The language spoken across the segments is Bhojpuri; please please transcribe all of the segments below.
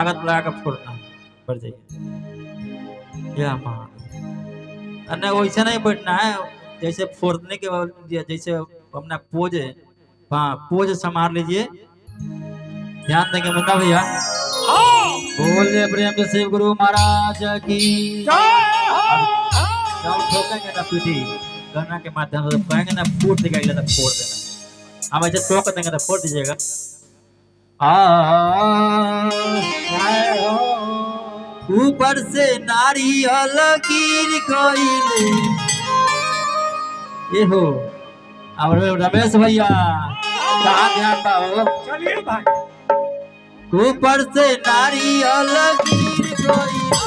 ताकत लगा के फोड़ना पड़ जाइए। या माँ अन्य वैसे नहीं बैठना है जैसे फोड़ने के बाद जैसे अपना पोज है। हाँ पोज संभाल लीजिए, ध्यान देंगे मुन्ना भैया। बोले प्रेम से शिव गुरु महाराज की जब ठोकेंगे ना पीठी गन्ना के माध्यम से कहेंगे ना फूट दिखाई तो फोड़ देना। हम ऐसे ठोक देंगे तो फोड़ दीजिएगा। ऊपर से नारियल गिर गईले ये हो। और रमेश भैया कहाँ ध्यान पाओ, चलिए भाई। ऊपर से नारियल गिर गईले,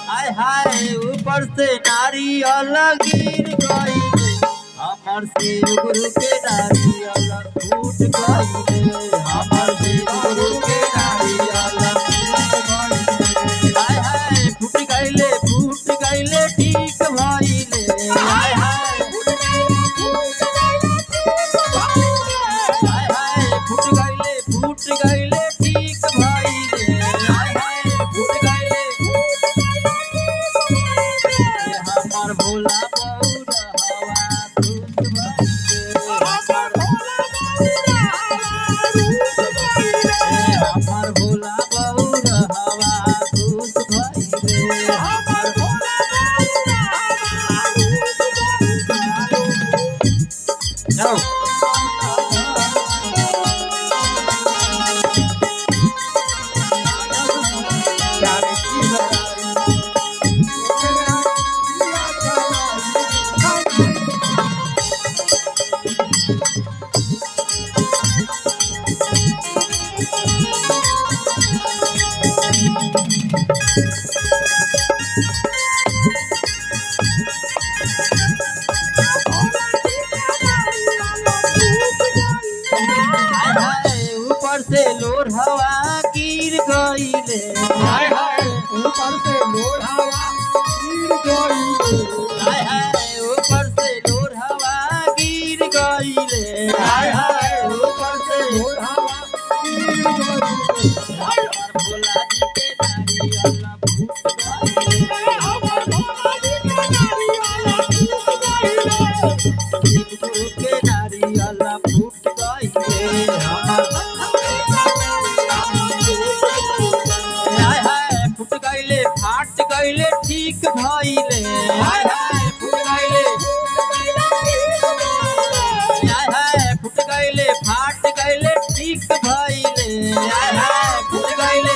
हाय हाय ऊपर से नारियल गिर गईले, हमर शिव गुरु के नारियल फूट गईले, हमर शिव गुरु के नारियल हाय हाय फूट गईले ठीक भइले, हाय हाय फूट गईले ठीक भइले, हाय हाय फूट गईले हमर भोला बौरा हवा खुश भइले, हमर भोला बौरा हवा खुश भइले, हमर भोला जाओ ऊपर से लोर हवा गिर गईले, हाय हाय ऊपर से लोर हवा गिर गईले, हाय हाय ऊपर से लोर हवा गिर गईले, हाय हाय ऊपर से लोर हवा गिर गईले, हमर भोला जी के नारियल फूट गईले, हमर भोला जी के नारियल फूट गईले, शिव गुरु के नारियल फूट गईले, हमर हाय हाय फूट गईले फाट गईले ठीक भइले, हाय हाय फूट गईले, हाय हाय फूट गईले फाट गईले ठीक भइले, हाय हाय फूट गईले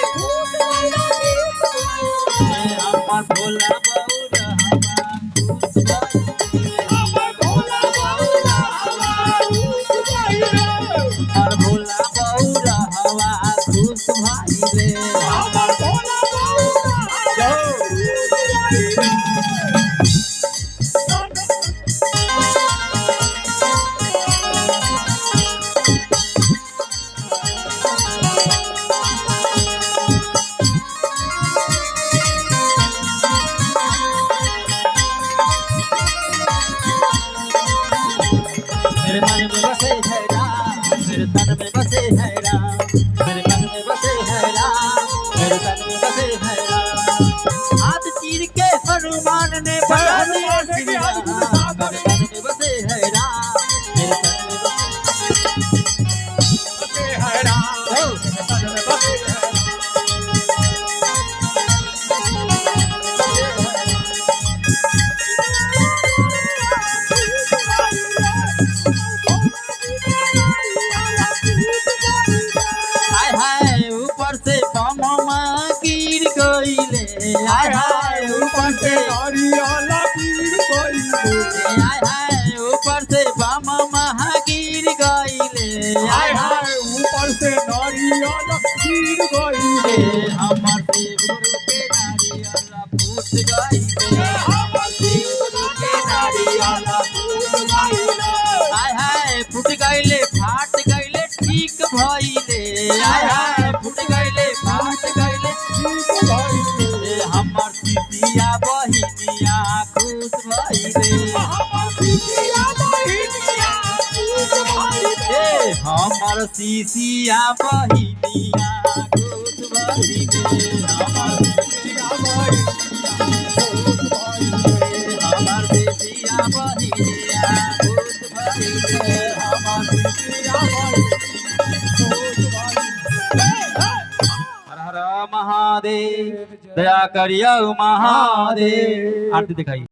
हमर भोला बौरा हवा खुश भइले, हमर भोला बौरा हवा खुश भइले, हमर भोला बौरा हवा खुश भइले, हमर भोला बौरा हवा खुश भइले। मेरे मन में बसे है राम, मेरे तन में बसे है राम, मेरे मन में बसे है राम, मेरे तन में बसे है राम। हाथ चीर के हनुमान ने बढ़ा दिया श्री राम, मेरे मन में बसे है राम, मेरे तन में बसे है राम, मेरे तन में बसे है राम। हाय हाय ऊपर से बममा गिर गईले, हाय हाय ऊपर से नारियल गिर गईले, हाय हाय ऊपर से बममा गिर गईले, हाय हाय ऊपर से नारियल गिर गईले, हमर शिव गुरु के नारियल फूट गईले, हमर शिव गुरु के नारियल फूट गईले, हाय हाय फूट गईले फाट गईले ठीक भइले, हाय हाय फूट गईले फाट गईले ठीक गईले, हमर सिसिया बहिनिया खुश भइले, हमर सिसिया बहिनिया खुश भइले, हमर सिसिया बहिनिया खुश भइले। हमार बिटिया भाई भूत भइले हमार बेटिया बहिनिया भूत भइले हमार बिटिया भाई भूत भइले हर हर महादेव दया करियो महादेव आरती दिखाई